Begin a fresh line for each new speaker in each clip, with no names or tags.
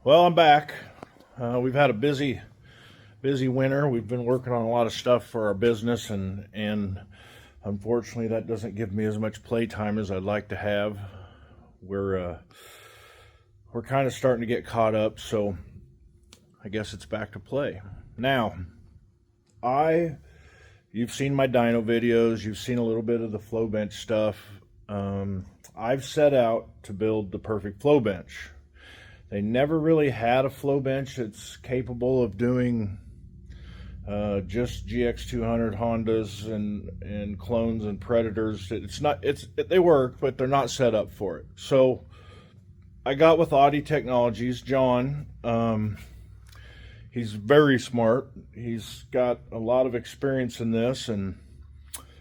Well, I'm back. We've had a busy winter. We've been working on a lot of stuff for our business, and unfortunately, that doesn't give me as much playtime as I'd like to have. We're kind of starting to get caught up, so I guess it's back to play. Now, you've seen my dyno videos. You've seen a little bit of the Flowbench stuff. I've set out to build the perfect Flowbench. They never really had a Flowbench that's capable of doing just GX200 Hondas and clones and Predators. They work, but they're not set up for it. So I got with Audie Technologies, John. He's very smart. He's got a lot of experience in this, and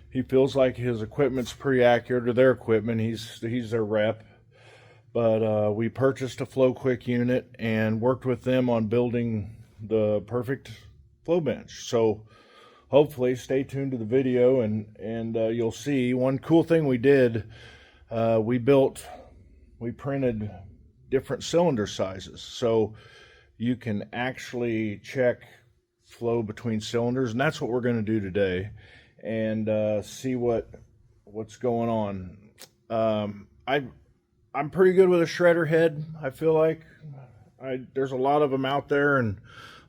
he feels like his equipment's pretty accurate, or their equipment. He's their rep. But we purchased a Flow quik unit and worked with them on building the perfect Flowbench. So hopefully stay tuned to the video and you'll see. One cool thing we did, we printed different cylinder sizes. So you can actually check flow between cylinders, and that's what we're going to do today, and see what's going on. I'm pretty good with a shredder head. I feel like there's a lot of them out there and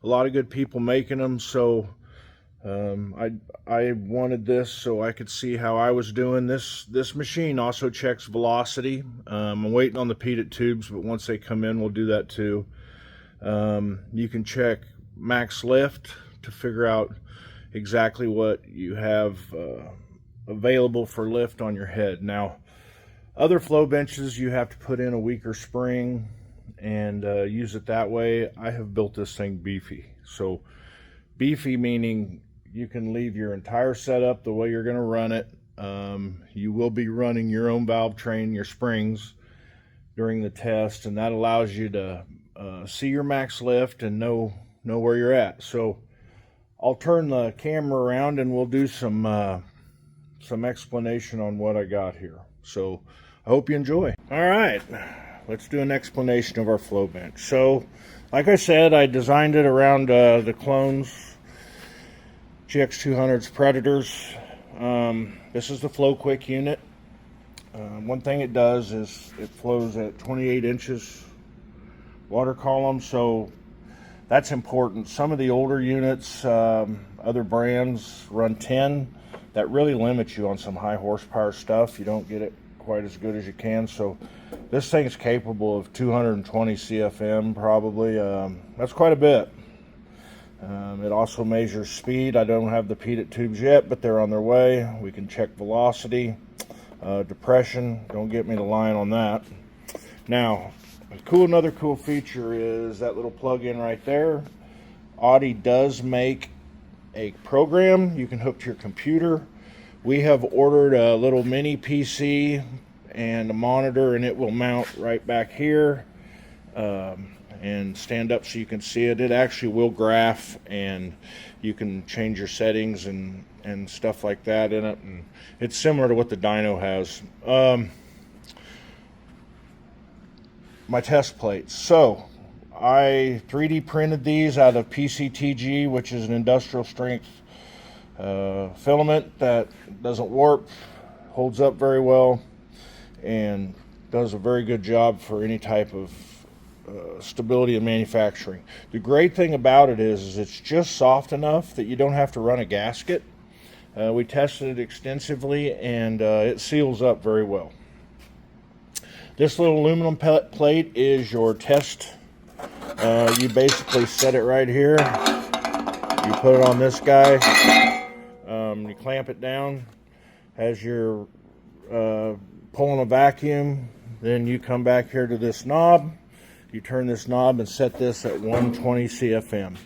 a lot of good people making them. So I wanted this so I could see how I was doing. This machine also checks velocity. I'm waiting on the peated tubes, but once they come in, we'll do that too. You can check max lift to figure out exactly what you have available for lift on your head. Now, other Flowbenches, you have to put in a weaker spring and use it that way. I have built this thing beefy. So beefy meaning you can leave your entire setup the way you're going to run it. You will be running your own valve train, your springs, during the test, and that allows you to see your max lift and know where you're at. So I'll turn the camera around and we'll do some explanation on what I got here. So I hope you enjoy. All right, let's do an explanation of our Flowbench. So, like I said, I designed it around the clones, GX200's Predators. This is the Flow quik unit. One thing it does is it flows at 28 inches water column, so that's important. Some of the older units, other brands run 10. That really limits you on some high horsepower stuff. You don't get it quite as good as you can. So this thing's capable of 220 CFM probably. That's quite a bit. It also measures speed. I don't have the peated tubes yet, but they're on their way. We can check velocity, depression. Don't get me to lying on that. Now, another cool feature is that little plug-in right there. Audie does make a program you can hook to your computer. We have ordered a little mini PC and a monitor, and it will mount right back here and stand up so you can see it. It actually will graph, and you can change your settings and stuff like that in it. And it's similar to what the dyno has. My test plates. So I 3D printed these out of PCTG, which is an industrial strength filament that doesn't warp, holds up very well, and does a very good job for any type of stability in manufacturing. The great thing about it is it's just soft enough that you don't have to run a gasket. We tested it extensively, and it seals up very well. This little aluminum plate is your test. You basically set it right here. You put it on this guy. You clamp it down. As you're pulling a vacuum, then you come back here to this knob. You turn this knob and set this at 120 CFM.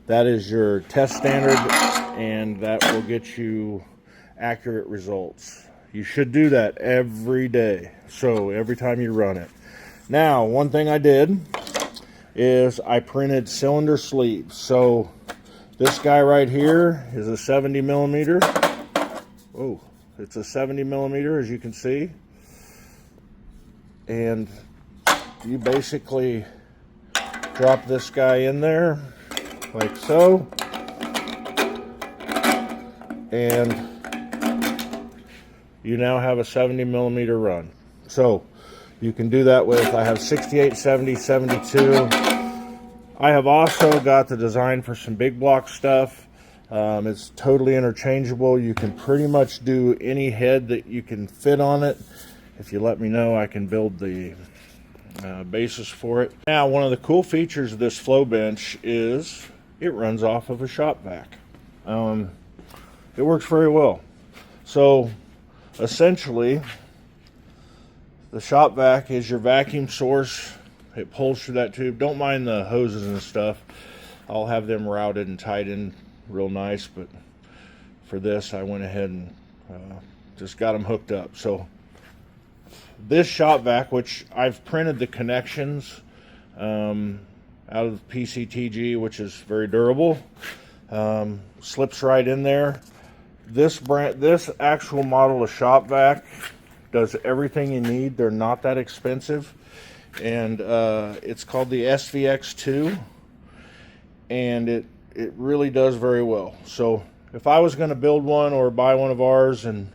That is your test standard, and that will get you accurate results. You should do that every day, so every time you run it. Now, one thing I did is I printed cylinder sleeves. So this guy right here is a 70 millimeter. Oh, it's a 70 millimeter, as you can see. And you basically Drop this guy in there, like so. And you now have a 70mm run. So you can do that with, I have 68, 70, 72. I have also got the design for some big block stuff. It's totally interchangeable. You can pretty much do any head that you can fit on it. If you let me know, I can build the basis for it. Now, one of the cool features of this Flowbench is it runs off of a shop vac. It works very well. So essentially, the shop vac is your vacuum source. It pulls through that tube. Don't mind the hoses and stuff. I'll have them routed and tied in real nice, but for this I went ahead and just got them hooked up. So this shop vac, which I've printed the connections out of PCTG, which is very durable, slips right in there. This actual model of shop vac does everything you need. They're not that expensive, and it's called the SVX2, and it really does very well. So if I was going to build one or buy one of ours, and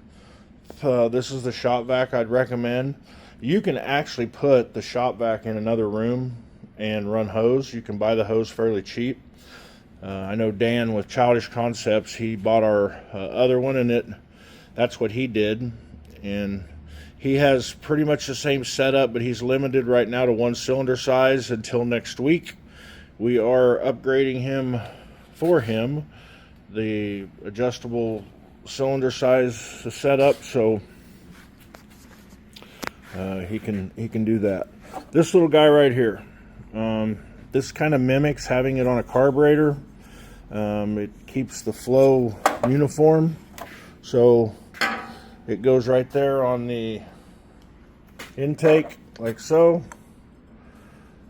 this is the shop vac I'd recommend, you can actually put the shop vac in another room and run hose. You can buy the hose fairly cheap. I know Dan with Childish Concepts, he bought our other one, and that's what he did. And he has pretty much the same setup, but he's limited right now to 1 cylinder size until next week. We are upgrading him the adjustable cylinder size setup, so he can do that. This little guy right here, this kind of mimics having it on a carburetor. It keeps the flow uniform, so it goes right there on the intake, like so.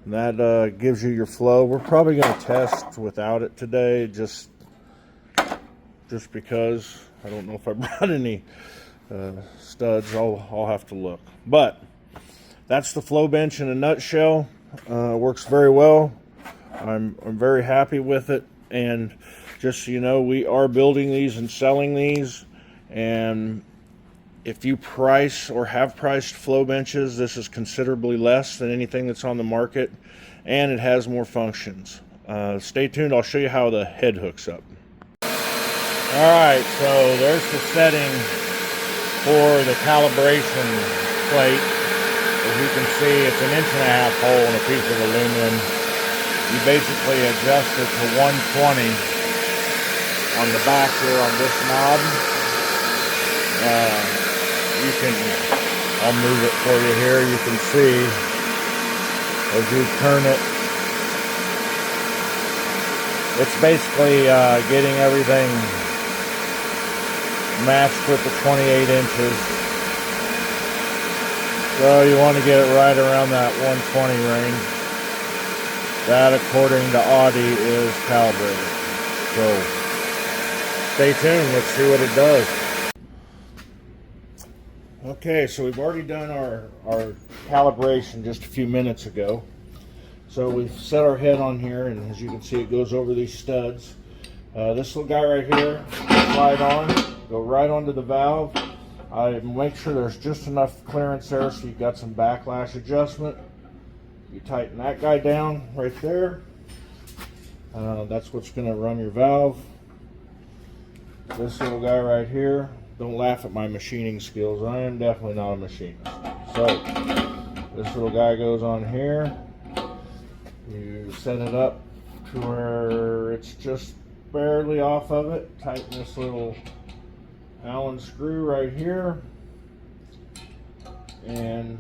And that gives you your flow. We're probably going to test without it today, just because I don't know if I brought any studs. I'll have to look. But that's the Flowbench in a nutshell. Works very well. I'm very happy with it. And just so you know, we are building these and selling these. And if you price or have priced Flowbenches, this is considerably less than anything that's on the market, and it has more functions. Stay tuned. I'll show you how the head hooks up. Alright, so there's the setting for the calibration plate. As you can see, it's an 1.5-inch hole in a piece of aluminum. You basically adjust it to 120 on the back here on this knob. I'll move it for you here. You can see as you turn it, it's basically getting everything matched with the 28 inches. So you want to get it right around that 120 range. That, according to Audie, is calibrated. So stay tuned. Let's see what it does. Okay, so we've already done our calibration just a few minutes ago. So we've set our head on here, and as you can see, it goes over these studs. This little guy right here, slide on, go right onto the valve. I make sure there's just enough clearance there so you've got some backlash adjustment. You tighten that guy down right there. That's what's going to run your valve. This little guy right here. Don't laugh at my machining skills. I am definitely not a machinist. So this little guy goes on here. You set it up to where it's just barely off of it. Tighten this little Allen screw right here. And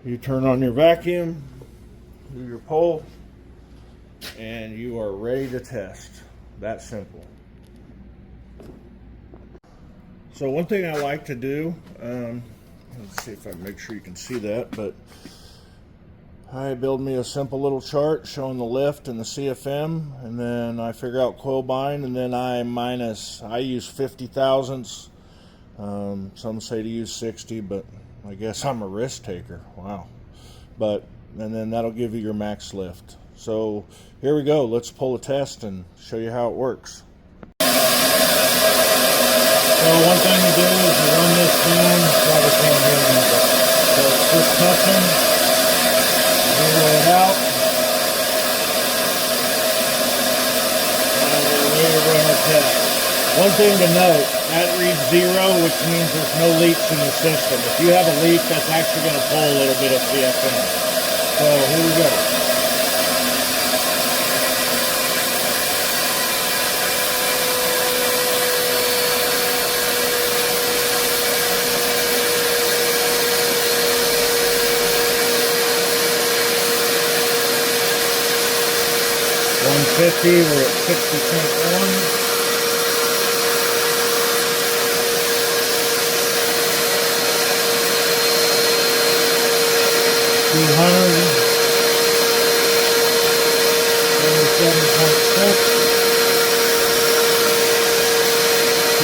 you turn on your vacuum, do your pull, and you are ready to test. That simple. So one thing I like to do, let's see if I can make sure you can see that, but I build me a simple little chart showing the lift and the CFM, and then I figure out coil bind, and then I use 50 thousandths. Some say to use 60, but I guess I'm a risk taker. Wow. And then that'll give you your max lift. So here we go. Let's pull a test and show you how it works. So one thing to do is you run this down. Probably can't hear me, so it's just touching. Zero it out. And we're ready to run our test. One thing to note, that reads 0, which means there's no leaks in the system. If you have a leak, that's actually going to pull a little bit of CFM. So here we go. .50, we're at 60.1.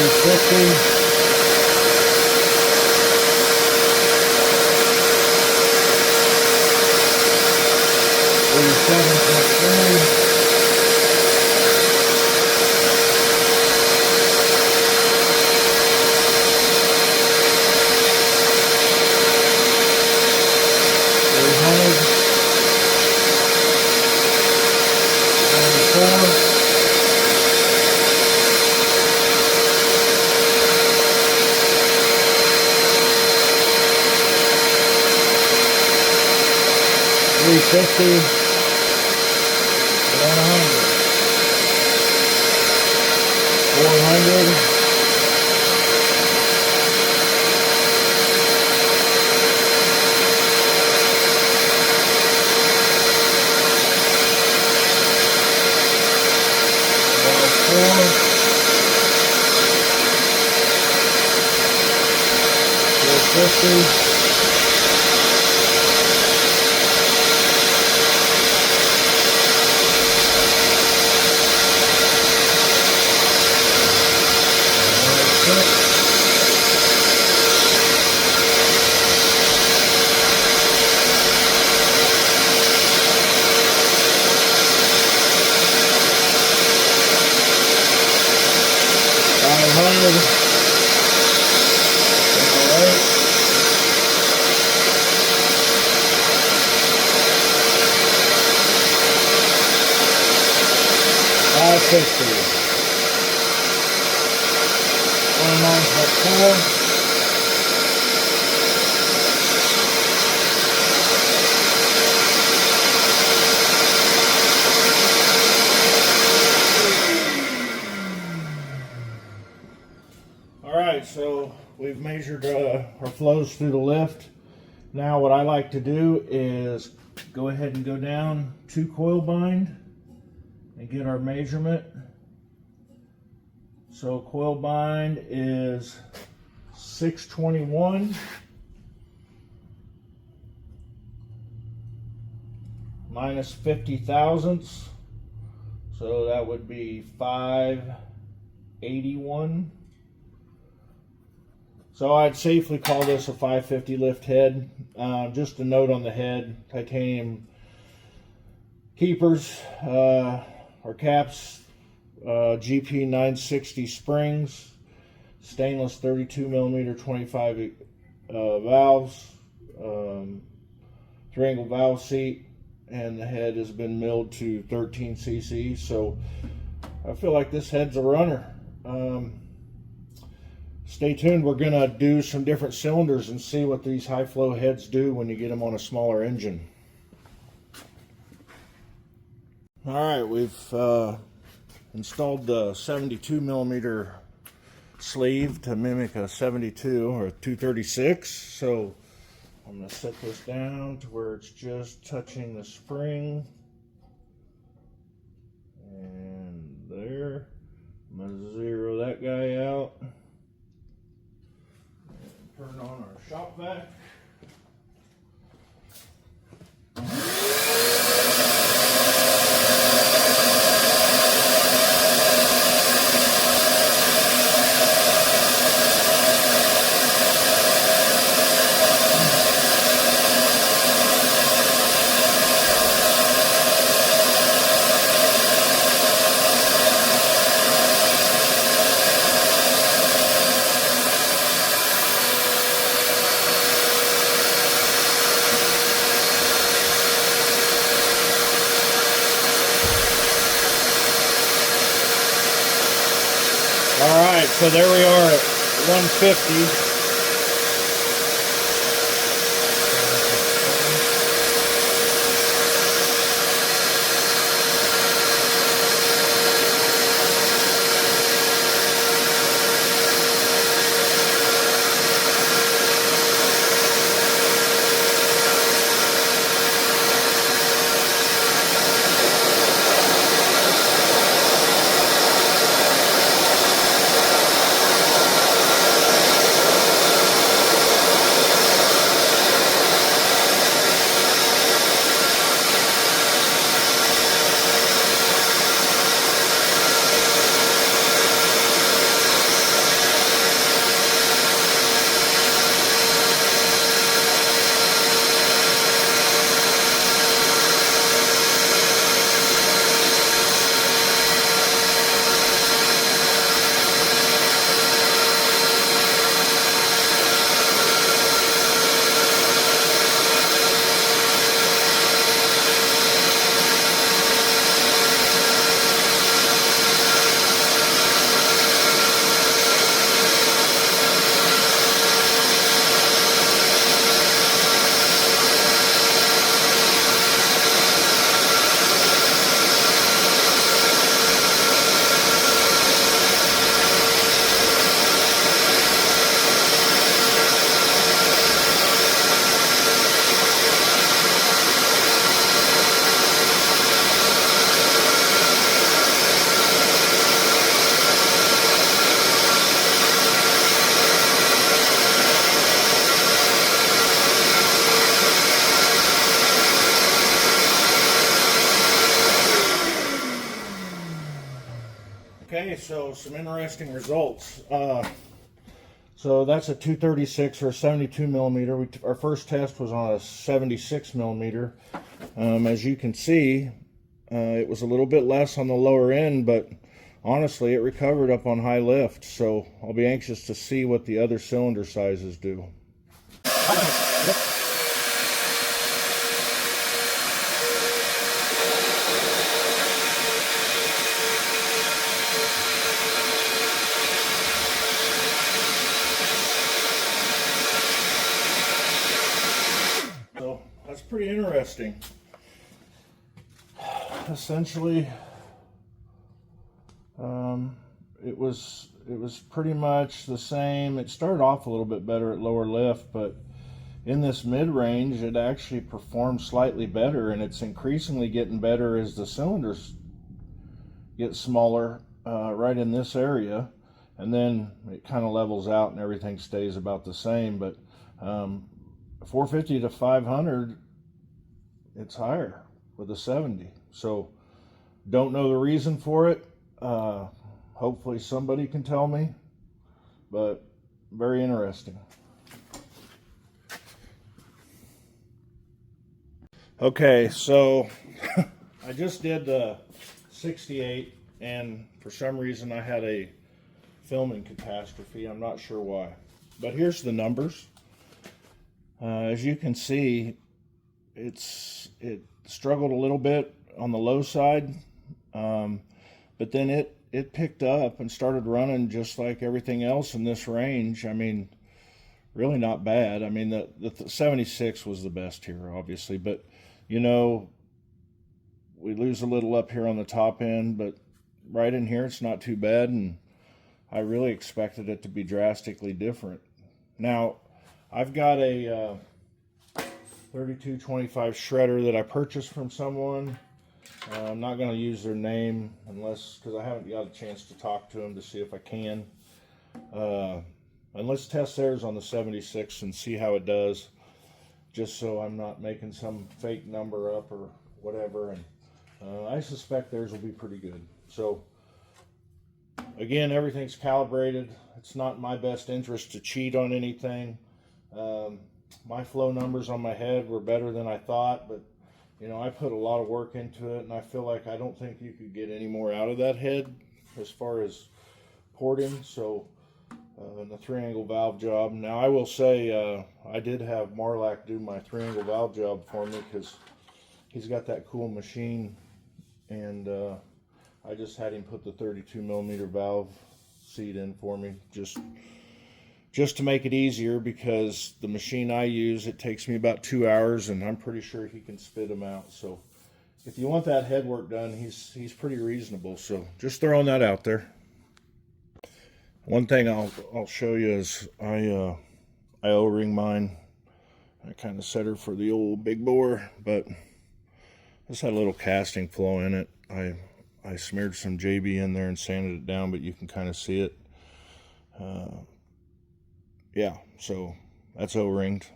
250. $350, 100, 400, 450. 550. 29.4. Alright, so we've measured our flows through the lift. Now what I like to do is go ahead and go down 2 coil bind and get our measurement. So coil bind is 621 minus 50 thousandths, so that would be 581. So I'd safely call this a 550 lift head. Just a note on the head: titanium keepers or caps, GP 960 springs, stainless 32 millimeter 25 valves, 3-angle valve seat, and the head has been milled to 13 cc. So I feel like this head's a runner. Stay tuned. We're gonna do some different cylinders and see what these high flow heads do when you get them on a smaller engine. All right, we've installed the 72 millimeter sleeve to mimic a 72 or a 236. So I'm going to set this down to where it's just touching the spring. And there. I'm going to zero that guy out. And turn on our shop vac. Alright, so there we are at 150. Okay, so some interesting results. So that's a 236 or a 72 millimeter. Our first test was on a 76 millimeter. As you can see, it was a little bit less on the lower end, but honestly, it recovered up on high lift. So I'll be anxious to see what the other cylinder sizes do. So that's pretty interesting. Essentially, it was pretty much the same. It started off a little bit better at lower lift, but in this mid-range, it actually performed slightly better, and it's increasingly getting better as the cylinders get smaller right in this area, and then it kind of levels out and everything stays about the same. But 450 to 500, it's higher with a 70. So don't know the reason for it. Hopefully somebody can tell me, but very interesting. Okay, so I just did the 68, and for some reason I had a filming catastrophe. I'm not sure why, but here's the numbers. As you can see, it struggled a little bit on the low side, but then it picked up and started running just like everything else in this range. I mean, really not bad. I mean, the 76 was the best here, obviously, but you know, we lose a little up here on the top end, but right in here it's not too bad, and I really expected it to be drastically different. Now, I've got a 3225 shredder that I purchased from someone. I'm not going to use their name because I haven't got a chance to talk to them to see if I can. And let's test theirs on the 76 and see how it does, just so I'm not making some fake number up or whatever. And I suspect theirs will be pretty good. So again, everything's calibrated. It's not in my best interest to cheat on anything. My flow numbers on my head were better than I thought, but you know, I put a lot of work into it, and I feel like I don't think you could get any more out of that head as far as porting. So the 3-angle valve job. Now I will say I did have Marlack do my 3-angle valve job for me because he's got that cool machine, and I just had him put the 32 millimeter valve seat in for me, just to make it easier, because the machine I use, it takes me about 2 hours, and I'm pretty sure he can spit them out. So if you want that head work done, he's pretty reasonable. So just throwing that out there. One thing I'll show you is I O-ring mine. I kind of set her for the old big bore, but this had a little casting flow in it. I smeared some JB in there and sanded it down, but you can kind of see it. Yeah, so that's O-ringed.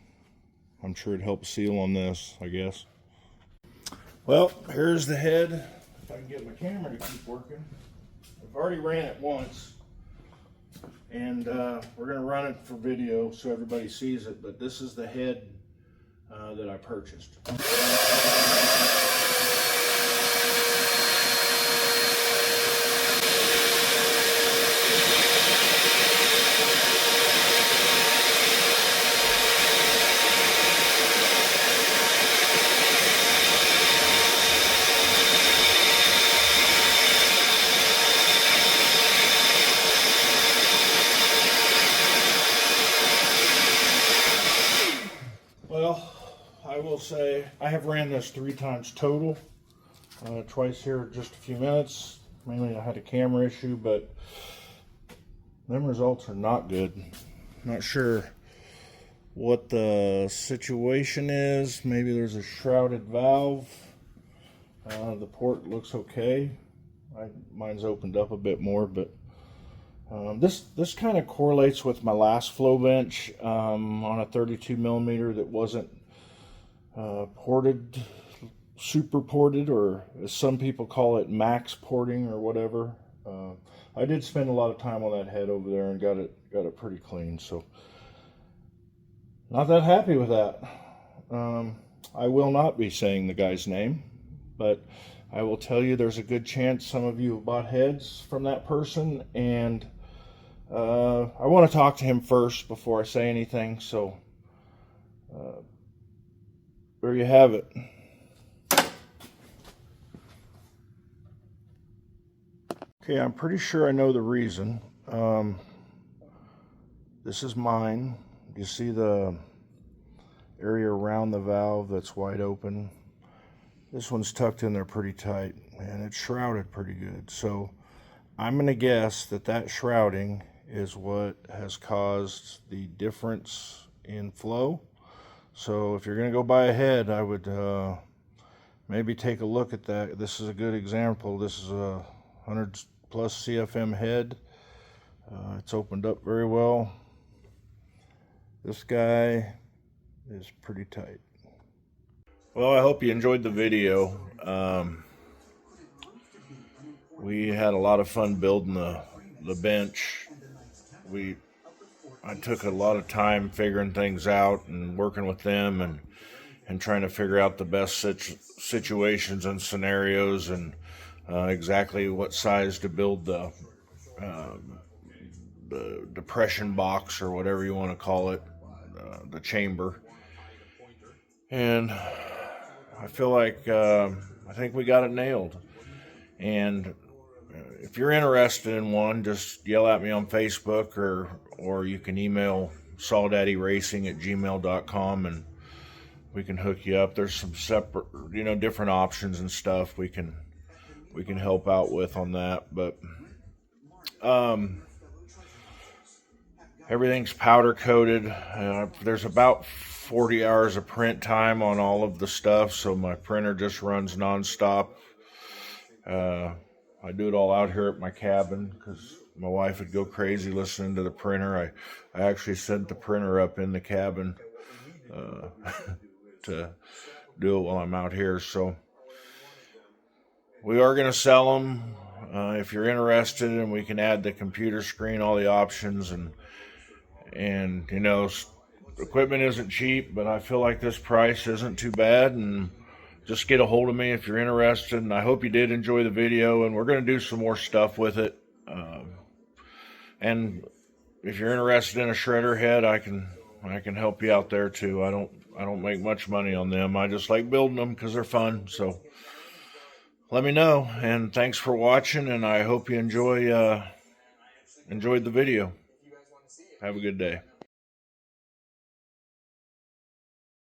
I'm sure it helps seal on this, I guess. Well, here's the head. If I can get my camera to keep working. I've already ran it once, and we're going to run it for video so everybody sees it, but this is the head that I purchased. Well, I will say I have ran this 3 times total. Twice here just a few minutes. Mainly I had a camera issue, but them results are not good. Not sure what the situation is. Maybe there's a shrouded valve. The port looks okay. Mine's opened up a bit more, but this kind of correlates with my last Flowbench on a 32 millimeter that wasn't ported, super ported, or as some people call it, max porting or whatever. I did spend a lot of time on that head over there and got it pretty clean, so not that happy with that. I will not be saying the guy's name, but I will tell you there's a good chance some of you have bought heads from that person, and I want to talk to him first before I say anything, so there you have it. Okay, I'm pretty sure I know the reason. This is mine. You see the area around the valve that's wide open? This one's tucked in there pretty tight, and it's shrouded pretty good. So I'm going to guess that shrouding is what has caused the difference in flow. So if you're going to go buy a head, I would maybe take a look at that. This is a good example. This is a 100 plus CFM head. It's opened up very well. This guy is pretty tight. Well, I hope you enjoyed the video. We had a lot of fun building the bench. I took a lot of time figuring things out and working with them and trying to figure out the best situations and scenarios, and exactly what size to build the depression box, or whatever you want to call it, the chamber. And I feel like I think we got it nailed. And if you're interested in one, just yell at me on Facebook, or you can email sawdaddyracing@gmail.com, and we can hook you up. There's some separate, different options and stuff we can help out with on that. But everything's powder coated. There's about 40 hours of print time on all of the stuff, so my printer just runs nonstop. I do it all out here at my cabin because my wife would go crazy listening to the printer. I actually set the printer up in the cabin to do it while I'm out here. So we are going to sell them. If you're interested, and we can add the computer screen, all the options, and equipment isn't cheap, but I feel like this price isn't too bad, and just get a hold of me if you're interested. And I hope you did enjoy the video, and we're going to do some more stuff with it. And if you're interested in a shredder head, I can help you out there too. I don't make much money on them. I just like building them because they're fun. So let me know, and thanks for watching, and I hope you enjoy enjoyed the video. Have a good day.